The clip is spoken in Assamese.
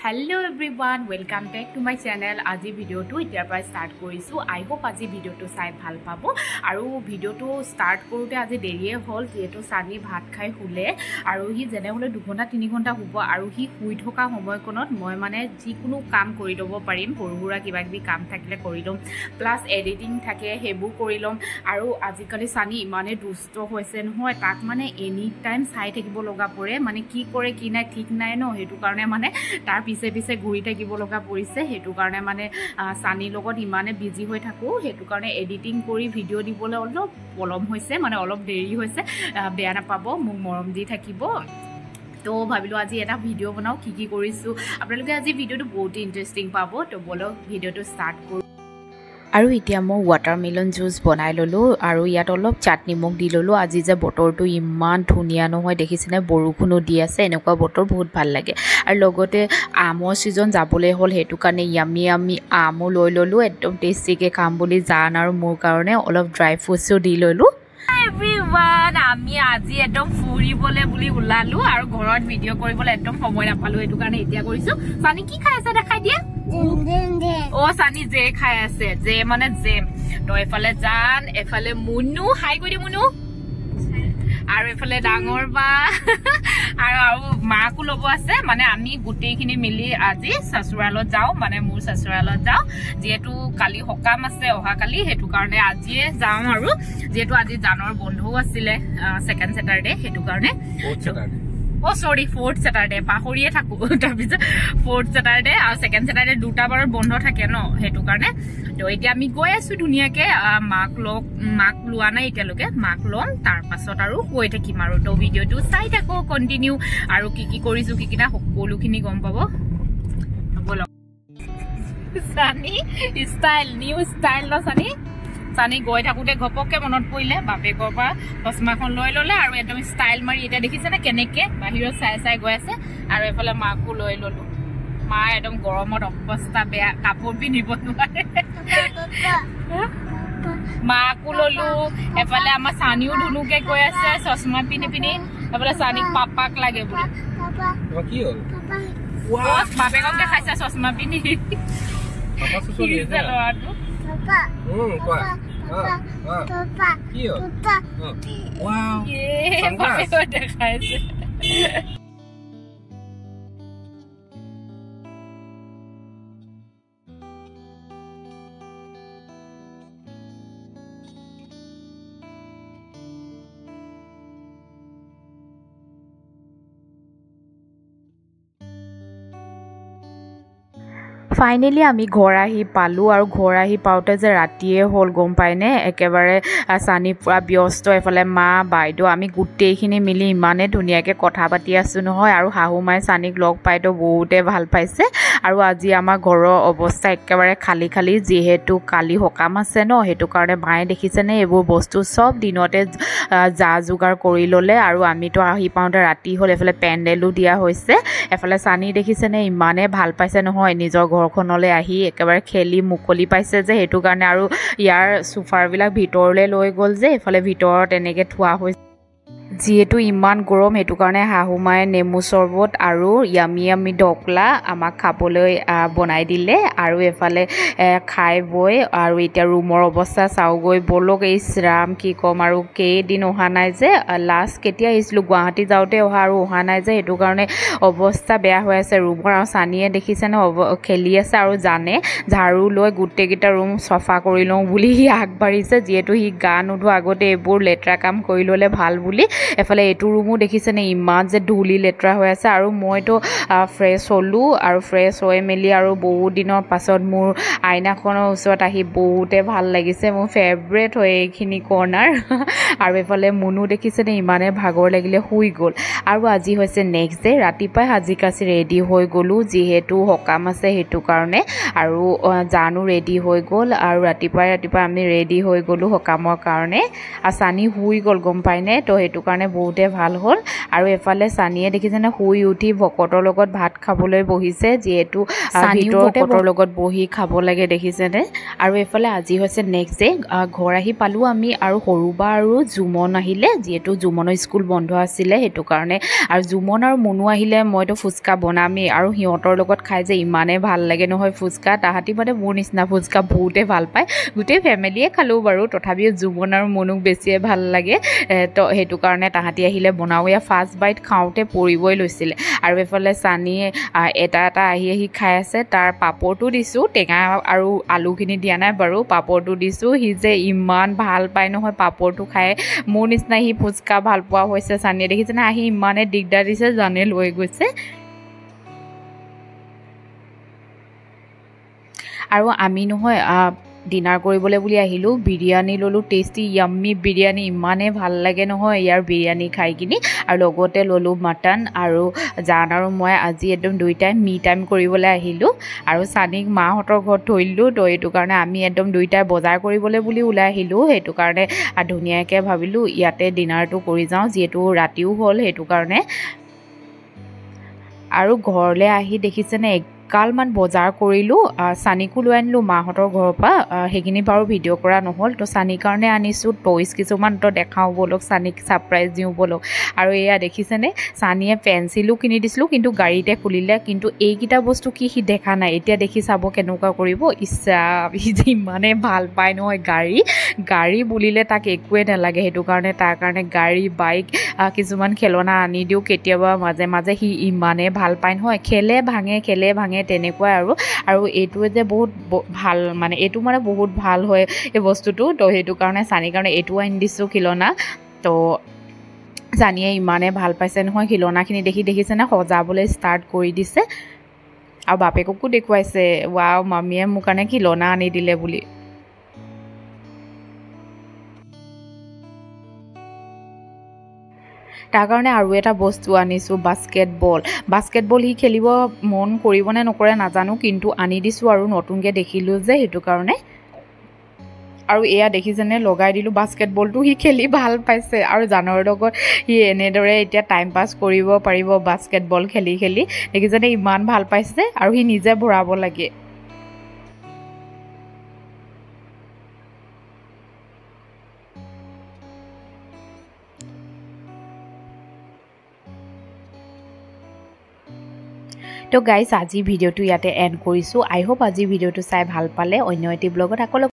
Hello everyone, welcome back to my channel. আজি ভিডিওটো ইতিয়াৰ পৰা স্টাৰ্ট কৰিছো. I hope আজি ভিডিওটো চাই ভাল পাব আৰু ভিডিওটো স্টাৰ্ট কৰোতে আজি দেৰিয়ে হ'ল যেটো সানি ভাত খাই হুলে আৰু হি জেনে হলে 2 ঘণ্টা 3 ঘণ্টা হ'ব আৰু হি শুই থকা সময়কনত মই মানে যিকোনো কাম কৰি ল'ব পাৰিম সৰুহুৰা কিবা কিবি কাম থাকিলে কৰি লম প্লাস এডিটিং থাকে হেবু কৰি লম আৰু আজিকালি সানি মানে দুষ্ট হৈছে নহয় তাক মানে এনি টাইম চাই থাকিব লগা পৰে মানে কি কৰে কি নাই ঠিক নাই ন হেতু কাৰণে মানে তাৰ পিছে পিছে ঘুৰি থাকিব লগা পৰিছে হেতু কাৰণে মানে সানি লগত ইমানে বিজি হৈ থাকো হেতু কাৰণে এডিটিং কৰি ভিডিও দিবলৈ অলপ পলম হৈছে মানে অলপ দেৰি হৈছে বেয়া নাপাব মোক মৰম দি থাকিব তো ভাবিলো আজি এটা ভিডিও বনাও কি কৰিছো আপোনালোকে আজি ভিডিওটো বহুত ইন্টাৰেষ্টিং পাব তো বলো ভিডিওটো স্টাৰ্ট কৰো আৰু এতিয়া মই ওয়াটাৰমেলন জুস বনাই ললো আৰু ইয়াত অলপ চাটনি মুগ দি ললো আজি যে বতৰটো ইমান ধুনিয়া নহয় দেখিছেনে বৰষুণো দি আছে এনেকুৱা বতৰ বহুত ভাল লাগে আৰু লগতে আমৰ সিজন যাবলৈ হল হেতু কাৰণে ইয়ামি আমি আমো লৈ ললো একদম টেষ্টিকে খাম বুলি জান আৰু মোৰ কাৰণে অলপ ড্ৰাই ফ্ৰুটসও দি ললো everyone আমি আজি একদম ফুৰিবলে বুলি উলালো আৰু ঘৰত ভিডিও কৰিবলৈ একদম সময় নাপালো এটো কাৰণে এতিয়া কৰিছো সানি কি খাই আছে দেখাই দিয়া ও সানি যে খাই আছে যে মানে যে তো এফালে জান এফালে মুনু হাই কৰি দি মুনু আৰু এফালে ডাঙৰ বা আৰু মাকো লব আছে মানে আমি গুটেইখিনি মিলি আজি সসুৰালত যাও মানে মোৰ সসুৰালত যাও যেহেতু কালি হকাম আছে অহা কালি হেতু কাৰণে আজিয়ে যাও আৰু যেহেতু আজি জানৰ বন্ধও আছিল সেকেন্ড স্যাটাৰডে হেতু কাৰণে Oh sorry, 4th Saturday. পাহৰিয়ে থাকো তাৰপিছত 4th Saturday আৰু 2nd Saturday দুটা বাৰৰ বন্ধ থাকে ন হেতু কাৰণে তো এতিয়া আমি গৈ আছো দুনিয়াকে মাক লোৱা নাই এতিয়ালৈকে মাক লম তাৰ পাছত আৰু গৈ থাকিম আৰু তো ভিডিওটো চাই থাকো কন্টিনিউ আৰু কি কৰিছো কি না সকলোখিনি গম পাব বলো সানি স্টাইল নিউ স্টাইল ন সানি সানি গৈ থাকুতে ঘপককে মনত পৰিলে বাপেকৰ পৰা চশমাখন লৈ ললে আৰু একদম ষ্টাইল মাৰি এটা দেখিছে না কেনেকে বাহিৰত চাই গৈ আছে আৰু এফালে মাকো লৈ ললো মা একদম গৰমত অৱস্থা বেয়া কাপোৰ পিন্ধিব নোৱাৰে মাকো ললো এফালে আমাৰ সানিও ধুনুকে গৈ আছে চশমা পিন্ধি এফালে সানিক পাপাক লাগে বুলি পাপা কি হ'ল ওৱা বাপেকক দেখাইছে চশমা পিন্ধি পাপা চশমা পিন্ধি Papa. What? Papa. Here. Papa. Wow. Yeah. Sunglasses. Finally আমি ঘৰ আহি পালো আৰু ঘৰ আহি পাওতে যে ৰাতিয়ে হল গম পাইনে একেবাৰে সানি পুৰা ব্যস্ত এফালে মা বাইদেউ আমি গুটেইখিনি মিলি ইমানে ধুনিয়াকে কথা পাতি আছো নহয় আৰু হাহু মাই সানিক লগ পাইতো বহুতে ভাল পাইছে আৰু আজি আমাৰ ঘৰৰ অৱস্থা একেবাৰে খালি যেহেতু কালি হকাম আছে ন হেতু কাৰণে মায়ে দেখিছেনে এইবোৰ বস্তু সব দিনতে যা যোগাৰ কৰি ললে আৰু আমিতো আহি পাওতে ৰাতি হল এফালে পেন্ডেলো দিয়া হৈছে এফালে সানি দেখিছেনে ইমানে ভাল পাইছে নহয় নিজৰ ঘৰখনলৈ আহি একেবাৰে খেলি মুকলি পাইছে যে হেতু কাৰণে আৰু ইয়াৰ সোফাৰ বিলাক ভিতৰলৈ লৈ গল যে এফালে ভিতৰত এনেকে থোৱা হৈছে যেহেতু ইমান গৰম হেতু কাৰণে হাহুমাই নেমু চৰবত আৰু ইয়ামি ঢকলা আমাক খাবলৈ বনাই দিলে আৰু এফালে খাই বই আৰু এতিয়া ৰুমৰ অৱস্থা চাওগৈ বলক এই শ্ৰাম কি কম আৰু কেইদিন অহা নাই যে লাষ্ট কেতিয়া আহিছিলো গুৱাহাটী যাওঁতে অহা আৰু অহা নাই যে হেতু কাৰণে অৱস্থা বেয়া হৈ আছে ৰুমৰ আৰু সানিয়ে দেখিছেনে খেলি আছে আৰু জানে ঝাৰু লৈ গুটেইকেইটা ৰুম চফা কৰি লওঁ বুলি সি আগবাঢ়িছে যেহেতু সি গা নোধোৱা আগতে এইবোৰ লেতেৰা কাম কৰি ল'লে ভাল বুলি এফালে এটো ৰুমো দেখিছেনে ইমান যে ধুলি লেতেৰা হৈ আছে আৰু মইতো ফ্ৰেছ হলো আৰু ফ্ৰেছ হৈ মেলি আৰু বহুত দিনৰ পাছত মোৰ আইনাখনৰ ওচৰত আহি বহুতে ভাল লাগিছে মোৰ ফেভৰেট হয় এইখিনি কৰ্নাৰ আৰু এফালে মুনু দেখিছেনে ইমানে ভাগৰ লাগিলে শুই গ'ল আৰু আজি হৈছে নেক্সট ডে ৰাতিপুৱাই সাজি কাচি ৰেডি হৈ গ'লো যিহেতু হকাম আছে হেতু কাৰণে আৰু জানো ৰেডি হৈ গ'ল আৰু ৰাতিপুৱাই আমি ৰেডি হৈ গ'লো হকামৰ কাৰণে আৰু সানি শুই গ'ল গম পাইনে তো হেতু কাৰণে কাৰণে বহুতে ভাল হ'ল আৰু এফালে সানিয়ে দেখিছেনে শুই উঠি ভকতৰ লগত ভাত খাবলৈ বহিছে যেহেতু ভিতৰতে ভকতৰ লগত বহি খাব লাগে দেখিছেনে আৰু এফালে আজি হৈছে নেক্সট ডে ঘৰ আহি পালো আমি আৰু সৰুবা আৰু জুমন আহিলে যেহেতু জুমনৰ স্কুল বন্ধ আছিলে হেতু কাৰণে আৰু জুমন আৰু মনু আহিলে মইতো ফুচকা বনামেই আৰু সিহঁতৰ লগত খাই যে ইমানে ভাল লাগে নহয় ফুচকা তাহাঁতি মানে মোৰ নিচিনা ফুচকা বহুতে ভাল পায় গোটেই ফ্যামিলিয়ে খালো বাৰু তথাপিও জুমন আৰু মনুক বেছিয়ে ভাল লাগে তো হেতু কাৰণে তাহাঁতি আহিলে বনাও ইয়া ফাৰ্ষ্ট বাইট খাওঁতে পৰিবই লৈছিলে আৰু এফালে সানিয়ে এটা আহি খাই আছে তাৰ পাপৰটো দিছো টেঙা আৰু আলুখিনি দিয়া নাই বাৰু পাপৰটো দিছো হি যে ইমান ভাল পায় নহয় পাপৰটো খাই মোৰ নিচিনা হি ফুচকা ভাল পোৱা হৈছে সানিয়ে দেখিছেনে আহি ইমানে দিগদাৰ দিছে জানে লৈ গৈছে আৰু আমি নহয় ডিনাৰ কৰিবলৈ বুলি আহিলো বিৰিয়ানী ললো টেস্টি ইয়াম্মি বিৰিয়ানী ইমানে ভাল লাগে নহয় ইয়াৰ বিৰিয়ানী খাই কিনি আৰু লগতে ললো মটন আৰু জান আৰু মই আজি একদম দুই টাইম মি টাইম কৰিবলৈ আহিলো আৰু সানিক মাহঁতৰ ঘৰত থৈলো তো এইটো কাৰণে আমি একদম দুইটাই বজাৰ কৰিবলৈ বুলি ওলাই আহিলো হেতু কাৰণে ধুনীয়াকৈ ভাবিলো ইয়াতে ডিনাৰটো কৰি যাওঁ যেহেতু ৰাতিও হ'ল হেতু কাৰণে আৰু ঘৰলৈ আহি দেখিছেনে কালমান বজাৰ কৰিলো সানিকো লৈ আনিলো মাহঁতৰ ঘৰৰ পৰা হেগিনি বাৰু ভিডিঅ' কৰা নহ'ল তো সানিৰ কাৰণে আনিছো টয়ছ কিছুমান তো দেখাও বলক সানিক সাৰপ্ৰাইজ দিওঁ বলক আৰু এয়া দেখিছেনে সানিয়ে পেন্সিলো কিনি দিছিলো কিন্তু গাড়ীতে খুলিলে কিন্তু এইকেইটা বস্তু কি সি দেখা নাই এতিয়া দেখি চাব কেনেকুৱা কৰিব ইচ্ছা সি ইমানে ভাল পায় নহয় গাড়ী বুলিলে তাক একোৱে নালাগে হেতু কাৰণে তাৰ কাৰণে গাড়ী বাইক কিছুমান খেলনা আনি দিও কেতিয়াবা মাজে মাজে সি ইমানে ভাল পায় নহয় খেলে ভাঙে তেনেকুৱা আৰু এইটো যে বহুত ভাল মানে এইটো মানে বহুত ভাল হয় এই বস্তুটো তো হেতু কাৰণে সানিৰ কাৰণে এইটো আনি দিছো খিলনা তো সানিয়ে ইমানে ভাল পাইছে নহয় খিলনাখিনি দেখিছে না সজাবলৈ ষ্টাৰ্ট কৰি দিছে আৰু বাপেককো দেখুৱাইছে ৱাও মামীয়ে মোৰ কাৰণে খিলনা আনি দিলে বুলি তাৰ কাৰণে আৰু এটা বস্তু আনিছো বাস্কেটবল হি খেলিব মন কৰিবনে নকৰে নাজানো কিন্তু আনি দিছো আৰু নতুনকৈ দেখিলো যে হেতু কাৰণে আৰু এয়া দেখিছেনে লগাই দিলো বাস্কেটবলটো হি খেলি ভাল পাইছে আৰু জানৰ লগত হি এনেদৰে এতিয়া টাইম পাছ কৰিব পাৰিব বাস্কেটবল খেলি দেখিছেনে ইমান ভাল পাইছে আৰু হি নিজে ভৰাব লাগে তো গাইজ আজি ভিডিঅ'টো ইয়াতে এণ্ড কৰিছোঁ আই হোপ আজি ভিডিঅ'টো চাই ভাল পালে অন্য এটি ব্লগত আকৌ